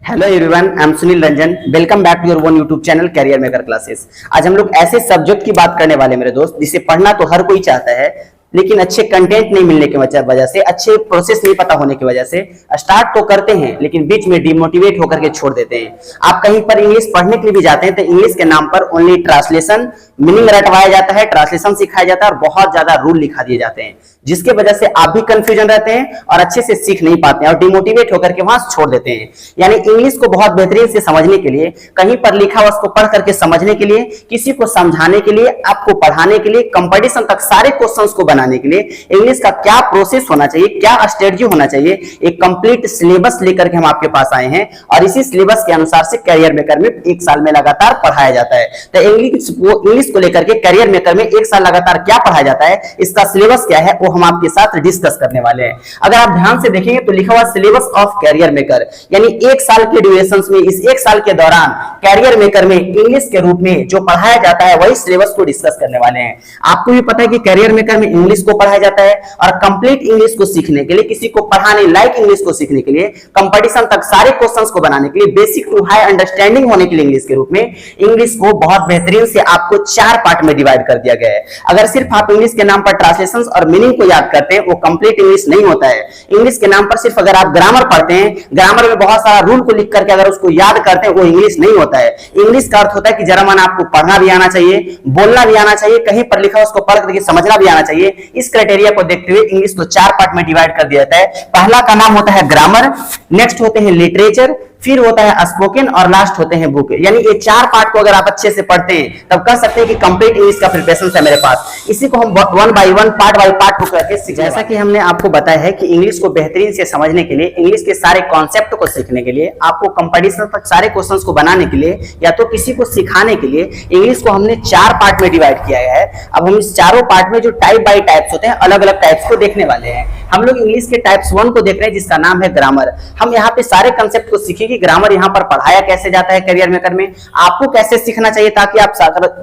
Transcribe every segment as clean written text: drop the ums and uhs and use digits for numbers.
Hello everyone, I am Sunil Ranjan. Welcome back to your own YouTube channel career maker classes. आज हम लोग ऐसे subject की बात करने वाले मेरे दोस्त जिसे पढ़ना तो हर कोई चाहता है, लेकिन अच्छे कंटेंट नहीं मिलने की वजह से, अच्छे प्रोसेस नहीं पता होने की वजह से स्टार्ट तो करते हैं लेकिन बीच में डिमोटिवेट होकर के छोड़ देते हैं। आप कहीं पर इंग्लिश पढ़ने के लिए भी जाते हैं तो इंग्लिश के नाम पर ओनली ट्रांसलेशन मीनिंग रटवाया जाता है, ट्रांसलेशन सिखाया जाता है और बहुत ज्यादा रूल लिखा दिए जाते हैं, जिसके वजह से आप भी कंफ्यूजन रहते हैं और अच्छे से सीख नहीं पाते हैं और डिमोटिवेट होकर के वहां छोड़ देते हैं। यानी इंग्लिश को बहुत बेहतरीन से समझने के लिए, कहीं पर लिखा हुआ उसको पढ़ करके समझने के लिए, किसी को समझाने के लिए, आपको पढ़ाने के लिए, कंपटीशन तक सारे क्वेश्चंस को बनाने के लिए इंग्लिश का क्या प्रोसेस होना चाहिए, क्या स्ट्रेटजी होना चाहिए, एक कंप्लीट सिलेबस लेकर के हम आपके पास आए हैं और इसी सिलेबस के अनुसार से कैरियर मेकर में एक साल में लगातार पढ़ाया जाता है। तो इंग्लिश को लेकर के कैरियर मेकर में एक साल लगातार क्या पढ़ाया जाता है, इसका सिलेबस क्या है, वो हम आपके साथ डिस्कस करने वाले हैं। अगर आप ध्यान से देखेंगे तो लिखा हुआ सिलेबस ऑफ कैरियर मेकर, यानी एक साल के ड्यूरेशन में, इस एक साल के दौरान कैरियर मेकर में इंग्लिश के रूप में जो पढ़ाया जाता है वही सिलेबस को डिस्कस करने वाले हैं। आपको भी पता है कि कैरियर मेकर में इंग्लिश को पढ़ाया जाता है और कंप्लीट इंग्लिश को सीखने के लिए, किसी को पढ़ाने लायक इंग्लिश को सीखने के लिए, कंपटीशन तक सारे क्वेश्चंस को बनाने के लिए, बेसिक टू हाई अंडरस्टैंडिंग होने के लिए इंग्लिश के रूप में इंग्लिश को बहुत बेहतरीन से आपको 4 पार्ट में डिवाइड कर दिया गया है। अगर सिर्फ आप इंग्लिश के नाम पर ट्रांसलेशंस और मीनिंग को याद करते हैं, वो कंप्लीट इंग्लिश नहीं होता है। इंग्लिश के नाम पर सिर्फ अगर आप ग्रामर पढ़ते हैं, ग्रामर में बहुत सारा रूल को लिख करके अगर उसको याद करते हैं, वो इंग्लिश नहीं होता है। इंग्लिश का अर्थ होता है कि जरा मन आपको पढ़ना भी आना चाहिए, बोलना भी आना चाहिए, कहीं पर लिखा उसको पढ़ करके समझना भी आना चाहिए। इस क्राइटेरिया को देखते हुए इंग्लिश को 4 पार्ट में डिवाइड कर दिया जाता है। पहला का नाम होता है ग्रामर, नेक्स्ट होते हैं लिटरेचर, फिर होता है स्पोकन और लास्ट होते हैं बुक। यानी ये 4 पार्ट को अगर आप अच्छे से पढ़ते हैं तब कह सकते हैं कि कंप्लीट इंग्लिश का प्रिपरेशन है मेरे पास। इसी को हम one by one, part by part को करके सीखेंगे। जैसा कि हमने आपको बताया है कि इंग्लिश को बेहतरीन से समझने के लिए, इंग्लिश के सारे कॉन्सेप्ट को सीखने के लिए, आपको कंपटीशन तक सारे क्वेश्चंस को बनाने के लिए या तो किसी को सिखाने के लिए इंग्लिश को हमने 4 पार्ट में डिवाइड किया गया है। अब हम इस चारों पार्ट में जो टाइप बाय टाइप्स होते हैं, अलग अलग टाइप्स को देखने वाले हैं। हम लोग इंग्लिश के टाइप्स 1 को देख रहे हैं जिसका नाम है ग्रामर। हम यहाँ पे सारे कंसेप्ट को सीखेंगे। ग्रामर यहाँ पर पढ़ाया कैसे जाता है कैरियर मेकर में, आपको कैसे सीखना चाहिए ताकि आप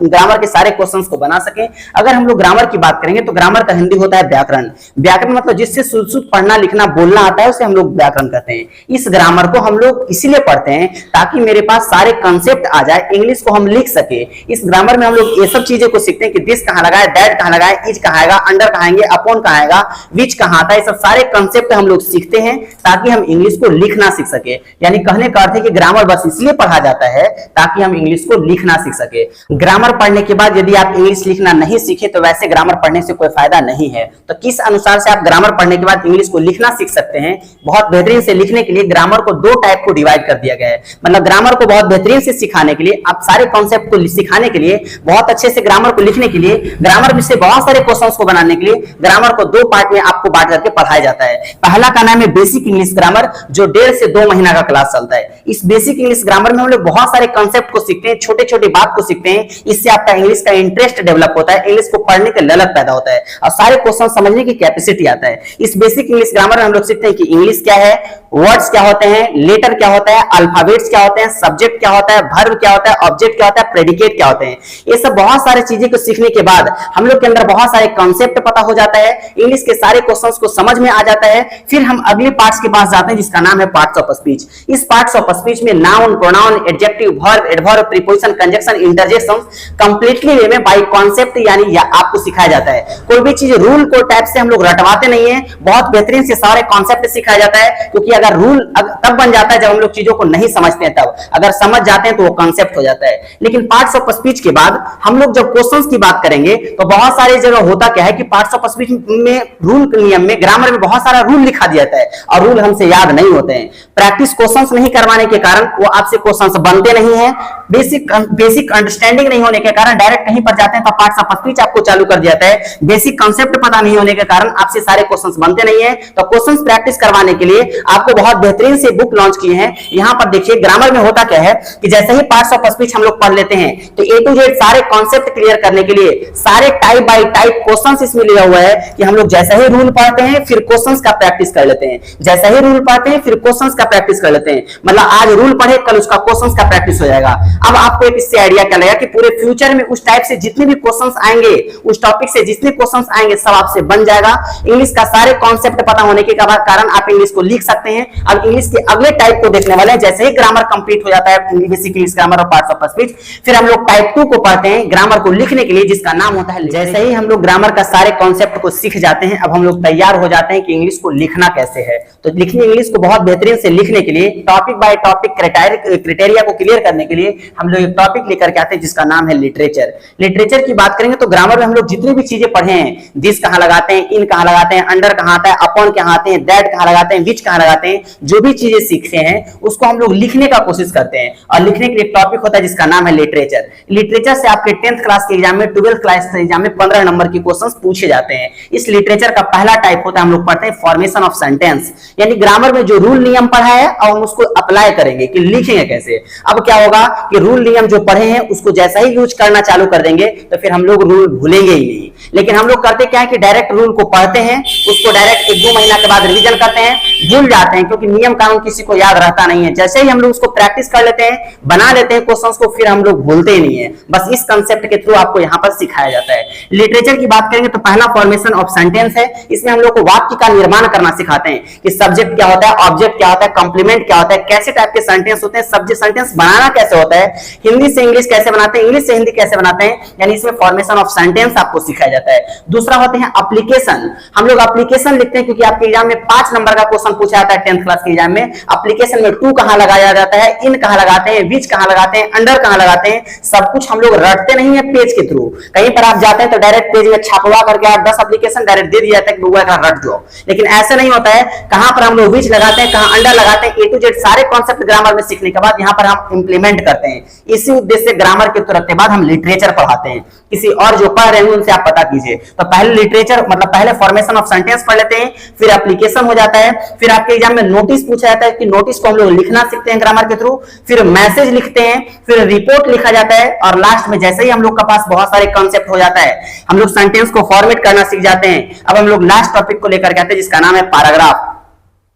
ग्रामर के सारे क्वेश्चंस को बना सकें। अगर हम लोग ग्रामर की बात करेंगे तो ग्रामर का हिंदी होता है व्याकरण। व्याकरण मतलब जिससे शुद्ध पढ़ना लिखना बोलना आता है उसे हम लोग व्याकरण कहते हैं। इस ग्रामर को हम लोग इसीलिए पढ़ते हैं ताकि मेरे पास सारे कंसेप्ट आ जाए, इंग्लिश को हम लिख सके। इस ग्रामर में हम लोग ये सब चीजें को सीखते हैं कि दिस कहां लगा है, दैट कहां लगा है, इज कहां आएगा, अंडर कहां आएंगे, अपॉन कहां आएगा, विच कहां आता है। सब सारे कंसेप्ट हम लोग सीखते हैं ताकि हम इंग्लिश को लिखना सीख सके। यानी कहने का अर्थ है कि ग्रामर बस इसलिए पढ़ा जाता है ताकि हम इंग्लिश को लिखना सीख सके। ग्रामर पढ़ने के बाद यदि आप इंग्लिश लिखना नहीं सीखे तो वैसे ग्रामर पढ़ने से कोई फायदा नहीं है। तो किस अनुसार से आप ग्रामर पढ़ने के बाद इंग्लिश को लिखना सीख सकते हैं? बहुत बेहतरीन से लिखने के लिए ग्रामर को 2 टाइप को डिवाइड कर दिया गया है। मतलब ग्रामर को बहुत बेहतरीन से सिखाने के लिए, आप सारे कॉन्सेप्ट को सिखाने के लिए, बहुत अच्छे से ग्रामर को लिखने के लिए, ग्रामर में से बहुत सारे क्वेश्चंस को बनाने के लिए ग्रामर को 2 पार्ट में आपको बांट करके पढ़ाया जाता है। पहला का नाम है बेसिक इंग्लिश ग्रामर, जो 1.5 से 2 महीना का क्लास चलता है। इस बेसिक इंग्लिश ग्रामर में हम लोग बहुत सारे कंसेप्ट को सीखते हैं, छोटे छोटे बात को सीखते हैं। इससे आपका इंग्लिश का इंटरेस्ट डेवलप होता है, इंग्लिश को पढ़ने का ललक पैदा होता है और सारे क्वेश्चन समझने की कैपेसिटी आता है। इस बेसिक इंग्लिश ग्रामर में हम लोग सीखते हैं कि इंग्लिश क्या है, वर्ड्स क्या होते हैं, लेटर क्या होता है, अल्फाबेट्स क्या होते हैं, सब्जेक्ट क्या होता है, वर्ब क्या होता है, ऑब्जेक्ट क्या होता है, प्रेडिकेट क्या होते हैं। ये सब बहुत सारी चीजें को सीखने के बाद हम लोग के अंदर बहुत सारे कॉन्सेप्ट पता हो जाता है, इंग्लिश के सारे क्वेश्चंस को समझ में आ जाता है। फिर हम अगले पार्ट्स के पास जाते हैं जिसका नाम है पार्ट्स ऑफ स्पीच। इस पार्ट्स ऑफ स्पीच में noun, pronoun, adjective, verb, adverb, preposition, conjunction, interjection completely वे में बाय कॉन्सेप्ट यानी आपको सिखाया जाता है। कोई भी चीज रूल को टाइप से हम लोग रटवाते नहीं है, बहुत बेहतरीन से सारे कॉन्सेप्ट सिखाया जाता है। क्योंकि अगर रूल तब बन जाता है जब हम लोग चीजों को नहीं समझते हैं, तब अगर समझ जाते हैं तो वो कॉन्सेप्ट हो जाता है। लेकिन पार्ट्स ऑफ स्पीच के बाद हम लोग जब क्वेश्चंस की बात करेंगे तो बहुत सारी जगह होता क्या है कि पार्ट्स ऑफ स्पीच में रूल नियम में, ग्रामर में बहुत सारा रूल लिखा दिया जाता है और रूल हमसे याद नहीं होते हैं। प्रैक्टिस क्वेश्चंस नहीं करवाने के कारण वो आपसे क्वेश्चंस बनते नहीं है। बेसिक अंडरस्टैंडिंग नहीं होने के कारण डायरेक्ट कहीं पर जाते हैं तो पार्ट्स ऑफ स्पीच आपको चालू कर दिया जाता है। बेसिक कांसेप्ट पता नहीं होने के कारण आपसे सारे क्वेश्चंस बनते नहीं है। तो क्वेश्चंस प्रैक्टिस करवाने के लिए आपको बहुत बेहतरीन से बुक लॉन्च किए हैं। यहां पर देखिए ग्रामर में होता क्या है कि जैसे ही पार्ट्स ऑफ स्पीच हम लोग पढ़ लेते हैं तो A to Z सारे कॉन्सेप्ट क्लियर करने के लिए सारे टाइप बाय टाइप क्वेश्चंस इसमें लिया हुआ है कि हम लोग जैसे ही रूल पढ़ते हैं फिर क्वेश्चंस का प्रैक्टिस कर लेते हैं, जैसे ही रूल पढ़ते हैं फिर क्वेश्चंस का प्रैक्टिस कर लेते हैं। मतलब आज रूल पढ़े कल उसका क्वेश्चंस का प्रैक्टिस हो जाएगा। अब आपको एक इससे आइडिया क्या लगेगा कि पूरे फ्यूचर में उस टाइप से जितने भी क्वेश्चंस आएंगे, उस टॉपिक से जितने क्वेश्चंस आएंगे सब आपसे बन जाएगा। इंग्लिश का सारे कॉन्सेप्ट पता होने के कारण आप इंग्लिश को लिख सकते हैं। अब इंग्लिश के अगले टाइप को देखने वाले हैं। जैसे ही ग्रामर कंप्लीट हो जाता है, बेसिक इंग्लिश ग्रामर और पार्ट्स ऑफ स्पीच, फिर हम लोग टाइप 2 को पढ़ते हैं ग्रामर को लिखने के लिए, जिसका नाम होता है। जैसे ही हम लोग ग्रामर का सारे कॉन्सेप्ट को सीख जाते हैं, अब हम लोग तैयार हो जाते हैं कि इंग्लिश को लिखना कैसे है। तो लिखनी इंग्लिश को बहुत बेहतरीन से लिखने के लिए टॉपिक बाय टॉपिक क्राइटेरिया को क्लियर करने के लिए हम लोग एक टॉपिक लेकर के आते हैं जिसका नाम है लिटरेचर। लिटरेचर की बात करेंगे तो ग्रामर में हम लोग जितनी भी चीजें पढ़े हैं, दिस कहां लगाते हैं, इन कहां लगाते हैं, अंडर कहां आता है, अपॉन कहां आते हैं, दैट कहां लगाते हैं, विच कहां लगाते हैं, जो भी चीजें सीखते हैं उसको हम लोग लिखने का कोशिश करते हैं। और लिखने के लिए टॉपिक होता है जिसका नाम है लिटरेचर। लिटरेचर से आपके 10th क्लास के एग्जाम में, 12th क्लास के एग्जाम में 15 नंबर के क्वेश्चंस पूछे जाते हैं। इस लिटरेचर का पहला टाइप होता है, हम लोग पढ़ते हैं फॉर्मेशन ऑफ सेंटेंस, यानी ग्रामर में जो रूल नियम पढ़ा है और हम उसको अप्लाई करेंगे कि लिखेंगे कैसे। अब क्या होगा कि रूल नियम जो पढ़े हैं उसको जैसा ही यूज करना चालू कर देंगे तो फिर हम लोग रूल भूलेंगे ही नहीं। लेकिन हम लोग करते क्या है कि डायरेक्ट रूल को पढ़ते हैं, उसको डायरेक्ट 1-2 महीना के बाद रिवीजन करते हैं, भूल जाते हैं, क्योंकि नियम कानून किसी को याद रहता नहीं है। जैसे ही हम लोग उसको प्रैक्टिस कर लेते हैं, बना लेते हैं क्वेश्चंस को, फिर हम लोग भूलते ही नहीं है। बस इस कंसेप्ट के थ्रू आपको यहाँ पर सिखाया जाता है। लिटरेचर की बात करेंगे तो पहला फॉर्मेशन ऑफ सेंटेंस है। इसमें हम लोग को वाक्य का निर्माण करना सिखाते हैं कि सब्जेक्ट क्या होता है, ऑब्जेक्ट क्या होता है, कंप्लीमेंट क्या होता है, कैसे टाइप के सेंटेंस होते हैं, सब्जेक्ट सेंटेंस बनाना कैसे होता है, हिंदी से इंग्लिश कैसे बनाते हैं, इंग्लिश से हिंदी कैसे बनाते हैं, यानी इसमें फॉर्मेशन ऑफ सेंटेंस आपको सिखाया जाता है। दूसरा होते हैं एप्लीकेशन। हम लोग एप्लीकेशन लिखते हैं क्योंकि आपके एग्जाम में 5 नंबर का क्वेश्चन पूछा जाता है 10th क्लास के एग्जाम में। एप्लीकेशन में टू कहां लगाया जाता है, इन कहां लगाते हैं, विच कहां लगाते हैं, अंडर कहां लगाते हैं, सब कुछ हम लोग रटते नहीं है पेज के थ्रू। कहीं पर आप जाते हैं तो डायरेक्ट पेज में छापवा करके आप 10 एप्लीकेशन डायरेक्ट दे दिया जाता है कि गूगल का रट जाओ, लेकिन ऐसा नहीं होता है। कहां पर हम लोग विच लगाते हैं, कहां अंडर लगाते हैं, ए टू जेड सारे कॉन्सेप्ट ग्रामर में सीखने के बाद यहां पर हम इंप्लीमेंट करते हैं। इसी उद्देश्य से ग्रामर के तुरंत बाद हम लिटरेचर पढ़ाते हैं। किसी और जो पढ़ रहे हैं उनसे आप पता कीजिए। तो पहले लिटरेचर मतलब पहले फॉर्मेशन ऑफ सेंटेंस पढ़ लेते हैं, फिर एप्लीकेशन हो जाता है, फिर आपके एग्जाम में नोटिस पूछा जाता है कि नोटिस को हम लोग लिखना सीखते हैं ग्रामर के थ्रू, फिर मैसेज लिखते हैं, फिर रिपोर्ट लिखा जाता है, और लास्ट में जैसे ही हम लोग के पास बहुत सारे कॉन्सेप्ट हो जाता है, हम लोग सेंटेंस को फॉर्मेट करना सीख जाते हैं। अब हम लोग लास्ट टॉपिक को लेकर के आते हैं जिसका नाम है पैराग्राफ।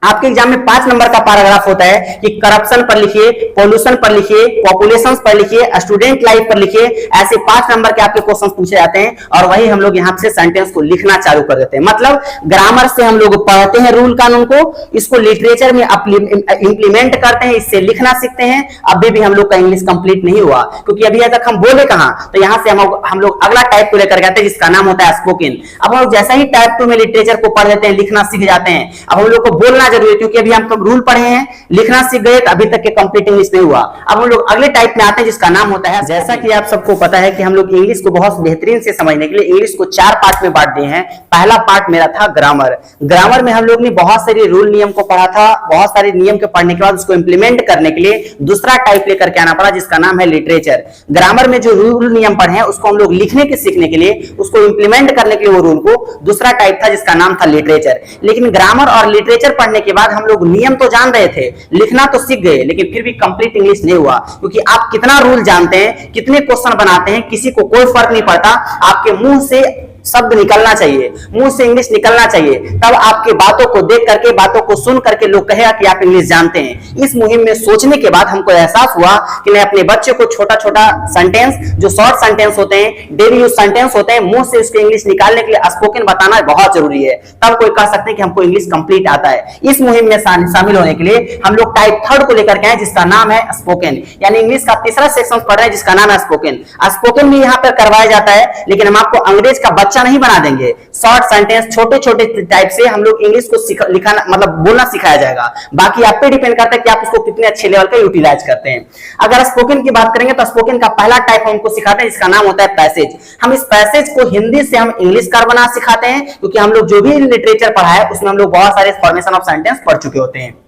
आपके एग्जाम में 5 नंबर का पैराग्राफ होता है कि करप्शन पर लिखिए, पोल्यूशन पर लिखिए, पॉपुलेशन पर लिखिए, स्टूडेंट लाइफ पर लिखिए। ऐसे 5 नंबर के आपके क्वेश्चन पूछे जाते हैं और वही हम लोग यहाँ से सेंटेंस को लिखना चालू कर देते हैं। मतलब ग्रामर से हम लोग पढ़ते हैं रूल कानून को, इसको लिटरेचर में इंप्लीमेंट करते हैं, इससे लिखना सीखते हैं। अभी भी हम लोग का इंग्लिश कंप्लीट नहीं हुआ, क्योंकि अभी तक हम बोले कहां, तो यहाँ से हम लोग अगला टाइप को लेकर आते हैं जिसका नाम होता है स्पोकन। अब हम लोग जैसा ही टाइप 2 में लिटरेचर को पढ़ लेते हैं, लिखना सीख जाते हैं। अब हम लोग को बोलना जरूरी है, क्योंकि अभी हम तो रूल पढ़े हैं, लिखना सीख गए, तो अभी तक के कंप्लीट इंग्लिश नहीं हुआ। अब हम लोग अगले टाइप में आते हैं जिसका नाम होता है, जैसा कि आप सबको पता है कि हम लोग इंग्लिश को बहुत बेहतरीन से समझने के लिए इंग्लिश को 4 पार्ट में बांट दिए हैं। पहला पार्ट मेरा था ग्रामर। ग्रामर में हम लोग ने बहुत सारे रूल नियम को पढ़ा था। बहुत सारे नियम के पढ़ने के बाद उसको इंप्लीमेंट करने के लिए दूसरा टाइप लेकर के आना पड़ा जिसका नाम है लिटरेचर। ग्रामर में जो रूल नियम पढ़े हैं उसको हम लोग लिखने के सीखने के लिए, उसको इंप्लीमेंट करने के लिए वो रूल को दूसरा टाइप था जिसका नाम था लिटरेचर। लेकिन ग्रामर और लिटरेचर पढ़ने के बाद हम लोग नियम तो जान रहे थे, लिखना तो सीख गए, लेकिन फिर भी कंप्लीट इंग्लिश नहीं हुआ। क्योंकि आप कितना रूल जानते हैं, कितने क्वेश्चन बनाते हैं, किसी को कोई फर्क नहीं पड़ता। आपके मुंह से शब्द निकलना चाहिए, मुंह से इंग्लिश निकलना चाहिए, तब आपके बातों को देख करके, बातों को सुन करके लोग कहेगा कि आप इंग्लिश जानते हैं। इस मुहिम में सोचने के बाद हमको एहसास हुआ कि मैं अपने बच्चे को छोटा छोटा सेंटेंस, जो शॉर्ट सेंटेंस होते हैं, डेली यूज सेंटेंस होते हैं, मुंह से उसके इंग्लिश निकालने के लिए स्पोकन बताना बहुत जरूरी है। तब कोई कह सकते हैं कि हमको इंग्लिश कंप्लीट आता है। इस मुहिम में शामिल होने के लिए हम लोग टाइप 3 को लेकर के आए जिसका नाम है स्पोकन, यानी इंग्लिश का तीसरा सेक्शन पढ़ रहे हैं जिसका नाम है स्पोकन। स्पोकन भी यहाँ पर करवाया जाता है, लेकिन हम आपको अंग्रेज का बच्चा नहीं बना देंगे। शॉर्ट सेंटेंस, छोटे छोटे टाइप से हम लोग इंग्लिश को लिखाना मतलब बोलना सिखाया जाएगा। बाकी आप पे डिपेंड करता है कि आप उसको कितने अच्छे लेवल का यूटिलाइज करते हैं। अगर स्पोकन की बात करेंगे तो स्पोकन का पहला टाइप हमको सिखाते हैं जिसका नाम होता है पैसेज। हम इस पैसेज को हिंदी से हम इंग्लिश का बना सिखाते हैं, क्योंकि हम लोग जो भी लिटरेचर पढ़ा है उसमें हम लोग बहुत सारे फॉर्मेशन ऑफ सेंटेंस पढ़ चुके होते हैं।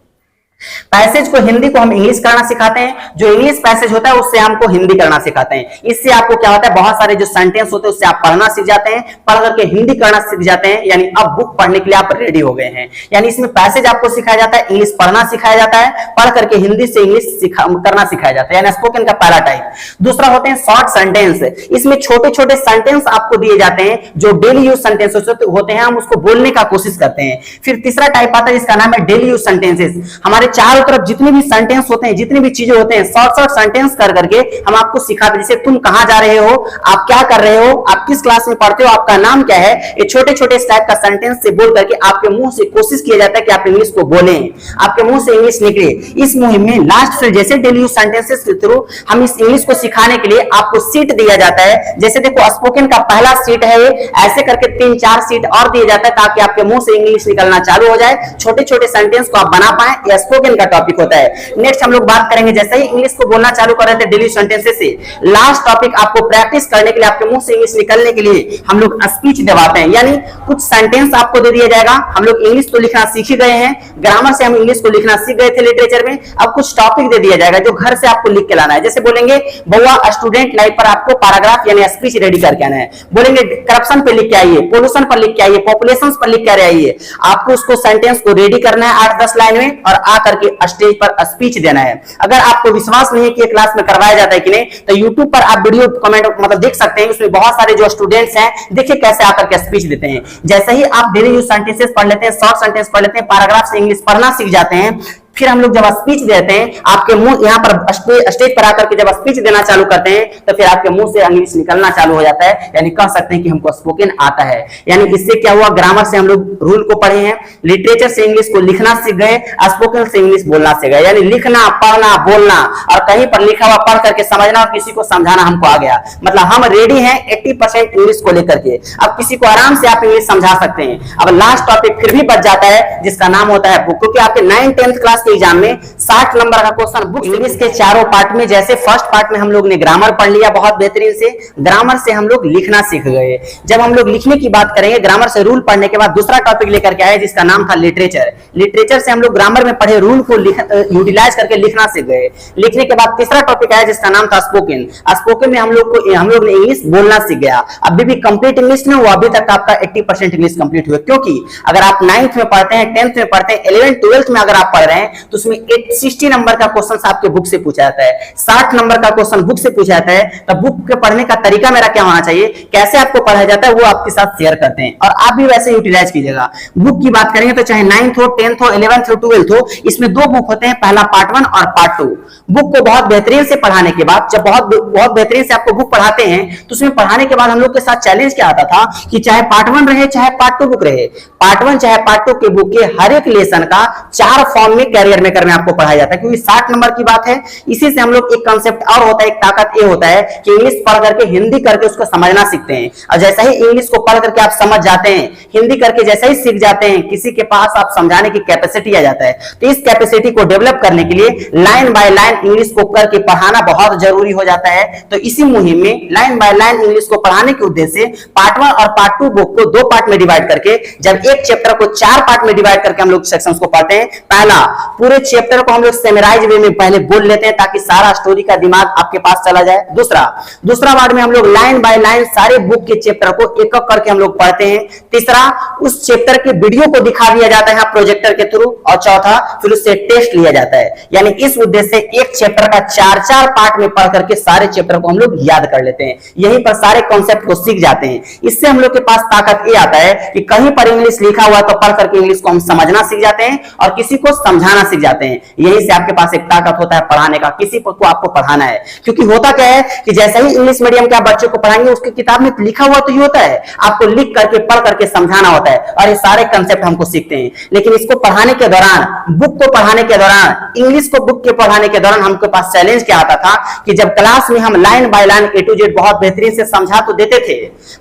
पैसेज को हिंदी को हम इंग्लिश करना सिखाते हैं, जो इंग्लिश पैसेज होता है उससे हमको हिंदी करना सिखाते हैं। इससे आपको क्या होता है, बहुत सारे जो सेंटेंस होते हैं उससे आप पढ़ना सीख जाते हैं, पढ़ करके हिंदी करना सीख जाते हैं। यानी अब बुक पढ़ने के लिए आप रेडी हो गए हैं। यानी इसमें पैसेज आपको सिखाया जाता है, इंग्लिश पढ़ना सिखाया जाता है, पढ़ करके हिंदी से इंग्लिश करना सिखाया जाता है, यानी स्पोकन का पहला टाइप। दूसरा होते हैं शॉर्ट सेंटेंस। इसमें छोटे छोटे सेंटेंस आपको दिए जाते हैं जो डेली यूज सेंटेंस होते हैं, हम उसको बोलने का कोशिश करते हैं। फिर तीसरा टाइप आता है जिसका नाम है डेली यूज सेंटेंसेस। हमारे चारों तरफ जितने भी सेंटेंस होते हैं, जितने भी चीजें होते हैं, शॉर्ट शॉर्ट सेंटेंस कर करके हम आपको सिखाते। जैसे तुम कहां जा रहे हो, आप क्या कर रहे हो, आप किस क्लास में पढ़ते हो, आपका नाम क्या है, ये छोटे छोटे टाइप का सेंटेंस से बोल करके आपके मुंह से कोशिश किया जाता है कि आप इंग्लिश को बोलें, आपके मुंह से इंग्लिश निकले। इस मुहिम में लास्ट फिर जैसे डेली यूज सेंटेंसेस के थ्रू हम इस इंग्लिश को सिखाने के लिए आपको सीट दिया जाता है। जैसे देखो स्पोकन का पहला सीट है, ऐसे करके 3-4 सीट और दिए जाता है ताकि आपके मुंह से इंग्लिश निकलना चालू हो जाए, छोटे छोटे सेंटेंस को आप बना पाए। यह स्पोकन का टॉपिक होता है। नेक्स्ट हम लोग बात करेंगे, जैसे ही इंग्लिश को बोलना चालू कर रहे थे डेली सेंटेंसेस से, लास्ट टॉपिक आपको प्रैक्टिस करने के लिए, आपके मुंह से इंग्लिश निकलने के लिए हम लोग स्पीच दिवाते हैं। यानी कुछ सेंटेंस आपको दे दिया जाएगा। हम लोग इंग्लिश तो लिखना सीख ही गए हैं, ग्रामर से हम इंग्लिश को लिखना सीख गए थे लिटरेचर में। अब कुछ टॉपिक दे दिया जाएगा जो घर से आपको लिख के लाना है। जैसे बोलेंगे बउआ स्टूडेंट लाइफ पर आपको पैराग्राफ यानी स्पीच रेडी करके आना है। बोलेंगे करप्शन पे लिख के आइए, पोल्यूशन पर लिख के आइए, पॉपुलेशन पर लिख के आइए। आपको उसको सेंटेंस को रेडी करना है 8-10 लाइन में और आकर के स्टेज पर स्पीच देना है। अगर आपको विश्वास नहीं है कि क्लास में करवाया जाता है कि नहीं, तो यूट्यूब पर आप वीडियो कमेंट मतलब देख सकते हैं। उसमें बहुत सारे जो स्टूडेंट्स हैं, देखिए कैसे आकर के स्पीच देते हैं। जैसे ही आप डेली यूज सेंटेंसेस पढ़ लेते हैं, शॉर्ट सेंटेंस पढ़ लेते हैं, पैराग्राफ से इंग्लिश पढ़ना सीख जाते हैं, फिर हम लोग जब स्पीच देते हैं, आपके मुंह यहाँ पर स्टेज पर आकर के जब स्पीच देना चालू करते हैं, तो फिर आपके मुंह से इंग्लिश निकलना चालू हो जाता है। यानी कह सकते हैं कि हमको स्पोकन आता है। यानी इससे क्या हुआ, ग्रामर से हम लोग रूल को पढ़े हैं, लिटरेचर से इंग्लिश को लिखना सीख गए, स्पोकन से इंग्लिश बोलना सीख गए। यानी लिखना, पढ़ना, बोलना और कहीं पर लिखा हुआ पढ़ करके समझना और किसी को समझाना हमको आ गया। मतलब हम रेडी हैं 80% इंग्लिश को लेकर के। अब किसी को आराम से आप इंग्लिश समझा सकते हैं। अब लास्ट टॉपिक फिर भी बच जाता है जिसका नाम होता है बुक, क्योंकि आपके 9th-10th क्लास के एग्जाम में 60 नंबर का क्वेश्चन बुक इंग्लिश के चारों पार्ट में। जैसे फर्स्ट पार्ट में हम लोग ने ग्रामर पढ़ लिया बहुत बेहतरीन से, ग्रामर से हम लोग लिखना सीख गए। जब हम लोग लिखने की बात करेंगे, ग्रामर से रूल पढ़ने के बाद दूसरा टॉपिक लेकर के आए जिसका नाम था लिटरेचर। लिटरेचर से हम लोग ग्रामर में पढ़े रूल को यूटिलाइज करके लिखना सीख गए। लिखने के बाद तीसरा टॉपिक आया जिसका नाम था स्पोकन। स्पोकन में हम लोग ने इंग्लिश बोलना सीख गया। अभी भी कंप्लीट इंग्लिश नहीं हुआ, अभी तक आपका 80% इंग्लिश कंप्लीट हुआ। क्योंकि अगर आप 9th में पढ़ते हैं, 10th में पढ़ते हैं, 11th-12th में अगर आप पढ़ रहे हैं, तो उसमें 60 नंबर का क्वेश्चन आपके बुक से पूछा जाता है, 60 नंबर का क्वेश्चन बुक से पूछा जाता है। तो बुक के पढ़ने का तरीका मेरा क्या होना चाहिए, कैसे आपको पढ़ाया जाता है, वो आपके साथ शेयर करते हैं और आप भी वैसे यूटिलाइज कीजिएगा। बुक की बात करेंगे तो चाहे 9th हो, 10th हो, 11th हो, 12th हो, इसमें 2 बुक होते हैं, पहला पार्ट 1 और पार्ट 2। बुक को बहुत बेहतरीन से पढ़ाने के बाद, जब बहुत बेहतरीन से आपको बुक पढ़ाते हैं, तो उसमें पढ़ाने के बाद हम लोग के साथ चैलेंज क्या आता था कि चाहे पार्ट 1 रहे चाहे पार्ट 2 बुक रहे, पार्ट 1 चाहे पार्ट 2 के बुक के हर एक लेसन का 4 फॉर्म में कैरियर मेकर में आपको पढ़ाया जाता है। क्योंकि 60 नंबर की बात है। इसी से हम लोग एक कांसेप्ट और होता है, एक ताकत ये होता है कि इंग्लिश पढ़ करके हिंदी करके उसको समझना सीखते हैं। और जैसा ही इंग्लिश को पढ़ करके आप समझ जाते हैं, हिंदी करके जैसा ही सीख जाते हैं, किसी के पास आप समझाने की कैपेसिटी आ जाता है। तो इस कैपेसिटी को डेवलप करने के लिए लाइन बाय लाइन इंग्लिश को करके पढ़ाना बहुत जरूरी हो जाता है। तो इसी मुहिम में लाइन बाय लाइन इंग्लिश को पढ़ाने के उद्देश्य से पार्ट 1 और पार्ट 2 बुक को 2 पार्ट में डिवाइड करके, जब एक चैप्टर को 4 पार्ट में डिवाइड करके हम लोग सेक्शंस को पढ़ते हैं। पहला, पूरे चैप्टर को हम लोग सेमराइज वे में पहले बोल लेते हैं ताकि सारा स्टोरी का दिमाग आपके पास चला जाए। दूसरा वार्ड में हम लोग लाइन बाय लाइन सारे बुक के चैप्टर को एक एक करके हम लोग पढ़ते हैं। तीसरा, उस चैप्टर के वीडियो को दिखा दिया जाता है प्रोजेक्टर के थ्रू। और चौथा, फिर उससे टेस्ट लिया जाता है। यानी इस उद्देश्य से एक चैप्टर का 4-4 पार्ट में पढ़ करके सारे चैप्टर को हम लोग याद कर लेते हैं। यहीं पर सारे कॉन्सेप्ट को सीख जाते हैं। इससे हम लोग के पास ताकत ये आता है कि कहीं पर इंग्लिश लिखा हुआ तो पढ़ करके इंग्लिश को हम समझना सीख जाते हैं और किसी को समझाना सीख जाते हैं। यहीं से आपके पास एक ताकत होता है पढ़ाने का, किसी को आपको पढ़ाना है। क्योंकि होता क्या है कि जैसे ही इंग्लिश मीडियम के आप बच्चों को पढ़ाएंगे, उसकी किताब में लिखा हुआ तो ये होता है, आपको लिख करके पढ़ करके समझाना होता है और ये सारे कंसेप्ट हमको सीखते हैं। लेकिन इसको पढ़ाने के दौरान, बुक को पढ़ाने के दौरान, इंग्लिश को बुक के पढ़ाने के दौरान हमके पास चैलेंज क्या आता था कि जब क्लास में हम line by line A to Z बहुत बेहतरीन से समझा तो देते थे,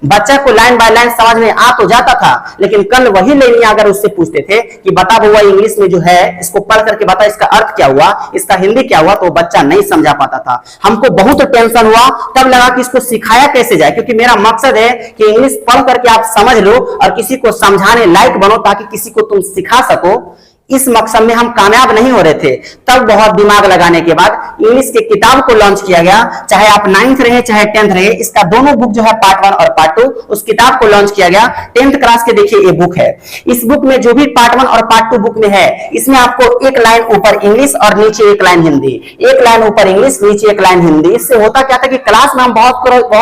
बच्चा को लाइन बाय लाइन समझ में आ तो जाता था, लेकिन कल वही लेनी अगर उससे पूछते थे कि बता बुआ इंग्लिश में जो है इसको पढ़ करके बता इसका अर्थ क्या हुआ, इसका हिंदी क्या हुआ, तो बच्चा नहीं समझा पाता था। हमको बहुत टेंशन हुआ, तब लगा कि इसको सिखाया कैसे जाए। क्योंकि मेरा मकसद है कि इंग्लिश पढ़ करके आप समझ लो और किसी को समझाने लायक बनो ताकि किसी को तुम सिखा सको। इस मकसद में हम कामयाब नहीं हो रहे थे। तब बहुत दिमाग लगाने के बाद इंग्लिश के किताब को लॉन्च किया गया, चाहे आप 9th रहे चाहे 10th रहे, इसका दोनों बुक जो है पार्ट 1 और पार्ट 2 उस किताब को लॉन्च किया गया। 10th क्लास के देखिए ये बुक है। इस बुक में जो भी पार्ट 1 और पार्ट 2 बुक में है, इसमें आपको एक लाइन ऊपर इंग्लिश और नीचे एक लाइन हिंदी, एक लाइन ऊपर इंग्लिश नीचे एक लाइन हिंदी। इससे होता क्या था कि क्लास में हम बहुत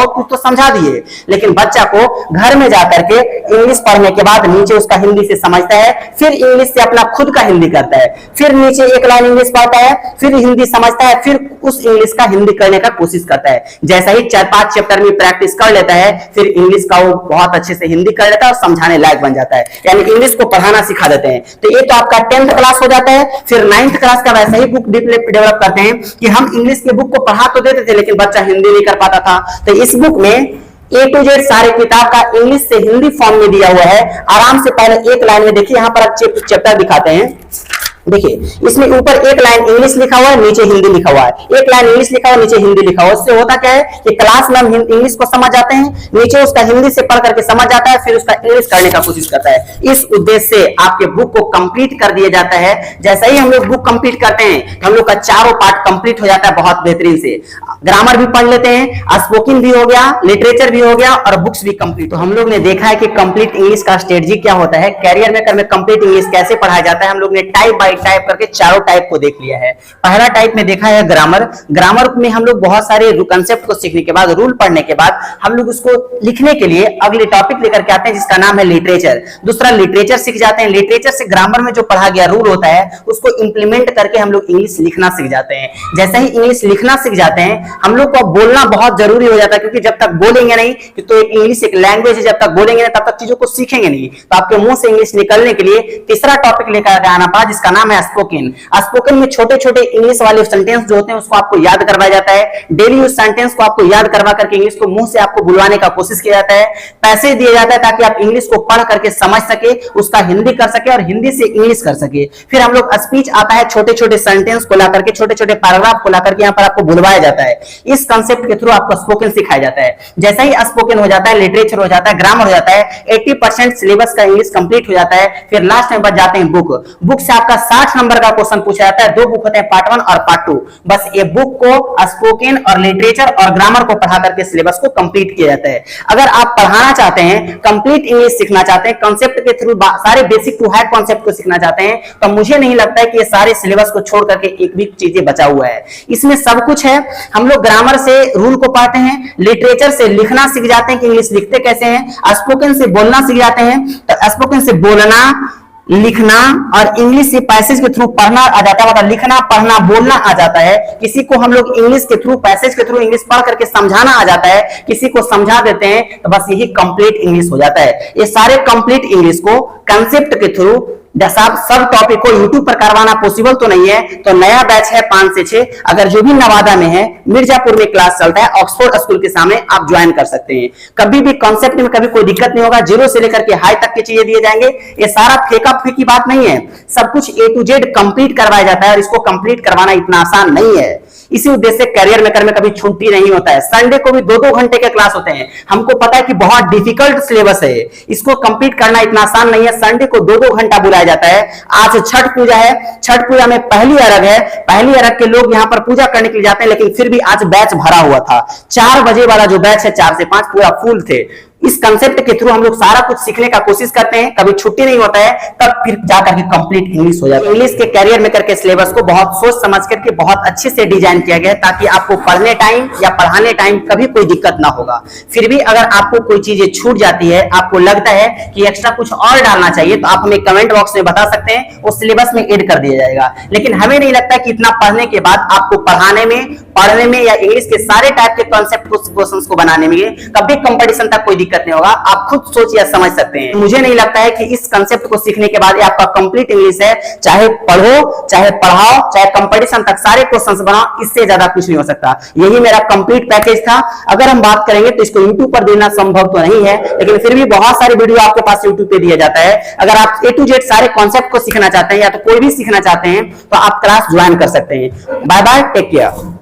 कुछ तो समझा दिए, लेकिन बच्चा को घर में जाकर के इंग्लिश पढ़ने के बाद नीचे उसका हिंदी से समझता है, फिर इंग्लिश से अपना खुद का हिंदी करता है, फिर नीचे एक लाइन इंग्लिश पढ़ता है, फिर हिंदी समझता है, फिर उस इंग्लिश का हिंदी करने का कोशिश करता है। जैसा ही 4-5 चैप्टर में प्रैक्टिस कर लेता है, फिर इंग्लिश का वो बहुत अच्छे से हिंदी कर लेता है और समझाने लायक बन जाता है, यानी इंग्लिश को पढ़ाना सिखा देते हैं। तो ये तो आपका 10th क्लास हो जाता है। फिर 9th क्लास का वैसा ही बुक डेवलप करते हैं कि हम इंग्लिश के बुक को पढ़ा तो देते थे, लेकिन बच्चा हिंदी नहीं कर पाता था। तो इस बुक में A to Z सारे किताब का इंग्लिश से हिंदी फॉर्म में दिया हुआ है। आराम से पहले एक लाइन में देखिए, यहाँ पर चैप्टर दिखाते हैं। देखिए इसमें ऊपर एक लाइन इंग्लिश लिखा हुआ है, नीचे हिंदी लिखा हुआ है, एक लाइन इंग्लिश लिखा हुआ है, नीचे हिंदी लिखा हुआ है। इससे होता क्या है कि क्लास में हम इंग्लिश को समझ जाते हैं, नीचे उसका हिंदी से पढ़ करके समझ जाता है, फिर उसका इंग्लिश करने का कोशिश करता है। इस उद्देश्य से आपके बुक को कंप्लीट कर दिया जाता है। जैसा ही हम लोग बुक कंप्लीट करते हैं, हम लोग का चारों पार्ट कंप्लीट हो जाता है बहुत बेहतरीन से। ग्रामर भी पढ़ लेते हैं, स्पोकन भी हो गया, लिटरेचर भी हो गया और बुक्स भी कंप्लीट। तो हम लोग ने देखा है कि कंप्लीट इंग्लिश का स्ट्रेटजी क्या होता है, कैरियर मेकर में कंप्लीट इंग्लिश कैसे पढ़ाया जाता है। हम लोग ने टाइप बाय टाइप करके चारों टाइप को देख लिया है। पहला टाइप में देखा है ग्रामर। ग्रामर में हम लोग बहुत सारे कंसेप्ट को सीखने के बाद, रूल पढ़ने के बाद, हम लोग उसको लिखने के लिए अगले टॉपिक लेकर के आते हैं जिसका नाम है लिटरेचर। दूसरा लिटरेचर सीख जाते हैं। लिटरेचर से ग्रामर में जो पढ़ा गया रूल होता है उसको इंप्लीमेंट करके हम लोग इंग्लिश लिखना सीख जाते हैं। जैसे ही इंग्लिश लिखना सीख जाते हैं, हम लोग को बोलना बहुत जरूरी हो जाता है, क्योंकि जब तक बोलेंगे नहीं कि तो एक इंग्लिश एक लैंग्वेज है, जब तक बोलेंगे नहीं तब तक चीजों को सीखेंगे नहीं। तो आपके मुंह से इंग्लिश निकलने के लिए तीसरा टॉपिक लेकर आना पड़ा जिसका नाम है स्पोकन। स्पोकन में छोटे छोटे इंग्लिश वाले सेंटेंस जो होते हैं उसको आपको याद करवाया जाता है। डेली उस सेंटेंस को आपको याद करवा करके इंग्लिश को मुंह से आपको बुलवाने का कोशिश किया जाता है। पैसेज दिया जाता है ताकि आप इंग्लिश को पढ़ करके समझ सके, उसका हिंदी कर सके और हिंदी से इंग्लिश कर सके। फिर हम लोग स्पीच आता है, छोटे छोटे सेंटेंस को ला करके, छोटे छोटे पैराग्राफ को ला करके यहाँ पर आपको बुलवाया जाता है। इस कंसेप्ट के थ्रू आपको स्पोकन सिखाया जाता है। जैसा ही स्पोकन हो जाता है, लिटरेचर हो जाता है, ग्रामर हो जाता है, 80% सिलेबस का इंग्लिश कंप्लीट हो जाता है। फिर लास्ट में बच जाते हैं बुक। बुक से आपका 60 नंबर का क्वेश्चन पूछा जाता है। 2 बुक होते हैं, पार्ट 1 और पार्ट 2। बस ये बुक को स्पोकन और लिटरेचर और ग्रामर को पढ़ा करके सिलेबस को कंप्लीट किया जाता है। अगर आप पढ़ाना चाहते हैं, कंप्लीट इंग्लिश सीखना चाहते हैं, कंसेप्ट के थ्रू सारे बेसिक टू हाई कॉन्सेप्ट को सीखना चाहते हैं, तो मुझे नहीं लगता है कि ये सारे सिलेबस को छोड़ करके एक भी चीजें बचा हुआ है। इसमें सब कुछ है। हम लोग ग्रामर से रूल को पढ़ते हैं, लिटरेचर से लिखना सीख जाते हैं कि इंग्लिश लिखते कैसे हैं, स्पोकन से बोलना सीख जाते हैं, तो स्पोकन से बोलना, लिखना और इंग्लिश से पैसेज के थ्रू पढ़ना आ जाता है, मतलब लिखना, पढ़ना, बोलना आ जाता है। किसी को हम लोग इंग्लिश के थ्रू, पैसेज के थ्रू इंग्लिश पढ़ करके समझाना आ जाता है, किसी को समझा देते हैं, तो बस यही कंप्लीट इंग्लिश हो जाता है। ये सारे कंप्लीट इंग्लिश को कंसेप्ट के थ्रू सब टॉपिक को YouTube पर करवाना पॉसिबल तो नहीं है, तो नया बैच है 5 से 6। अगर जो भी नवादा में है, मिर्जापुर में क्लास चलता है, ऑक्सफोर्ड स्कूल के सामने, आप ज्वाइन कर सकते हैं। कभी भी कॉन्सेप्ट में कभी कोई दिक्कत नहीं होगा। 0 से लेकर के हाई तक की चीजें दिए जाएंगे। ये सारा फेंका फेंकी बात नहीं है, सब कुछ A to Z कंप्लीट करवाया जाता है और इसको कंप्लीट करवाना इतना आसान नहीं है। इसी उद्देश्य से कैरियर मेकर में कभी छुट्टी नहीं होता है। संडे को भी 2-2 घंटे के क्लास होते हैं। हमको पता है कि बहुत डिफिकल्ट सिलेबस है, इसको कंप्लीट करना इतना आसान नहीं है। संडे को 2-2 घंटा बुलाया जाता है। आज छठ पूजा है, छठ पूजा में पहली अरग है, पहली अरग के लोग यहाँ पर पूजा करने के लिए जाते हैं, लेकिन फिर भी आज बैच भरा हुआ था। 4 बजे वाला जो बैच है, 4 से 5 पूरा फुल थे। इस कंसेप्ट के थ्रू हम लोग सारा कुछ सीखने का कोशिश करते हैं, कभी छुट्टी नहीं होता है, तब फिर जाकर के कंप्लीट इंग्लिश हो जाता है। इंग्लिश के कैरियर में करके सिलेबस को बहुत सोच समझ करके बहुत अच्छे से डिजाइन किया गया है, ताकि आपको पढ़ने टाइम या पढ़ाने टाइम कभी कोई दिक्कत ना होगा। फिर भी अगर आपको कोई चीजें छूट जाती है, आपको लगता है कि एक्स्ट्रा कुछ और डालना चाहिए, तो आप हमें कमेंट बॉक्स में बता सकते हैं, वो सिलेबस में ऐड कर दिया जाएगा। लेकिन हमें नहीं लगता कि इतना पढ़ने के बाद आपको पढ़ाने में या इंग्लिश के सारे टाइप के कॉन्सेप्ट क्वेश्चंस को बनाने में कभी कंपटीशन तक कोई दिक्कत नहीं होगा। आप खुद सोच या समझ सकते हैं। मुझे नहीं लगता है कि इस कंसेप्ट को सीखने के बाद आपका कंप्लीट इंग्लिश है। चाहे पढ़ो, चाहे पढ़ाओ, चाहे कंपटीशन तक सारे क्वेश्चंस बनाओ, इससे ज्यादा कुछ नहीं हो सकता। यही मेरा कंप्लीट पैकेज था। अगर हम बात करेंगे तो इसको यूट्यूब पर देना संभव तो नहीं है, लेकिन फिर भी बहुत सारे वीडियो आपके पास यूट्यूब पे दिया जाता है। अगर आप A to Z सारे कॉन्सेप्ट को सीखना चाहते हैं या तो कोई भी सीखना चाहते हैं, तो आप क्लास ज्वाइन कर सकते हैं। Bye bye, take care.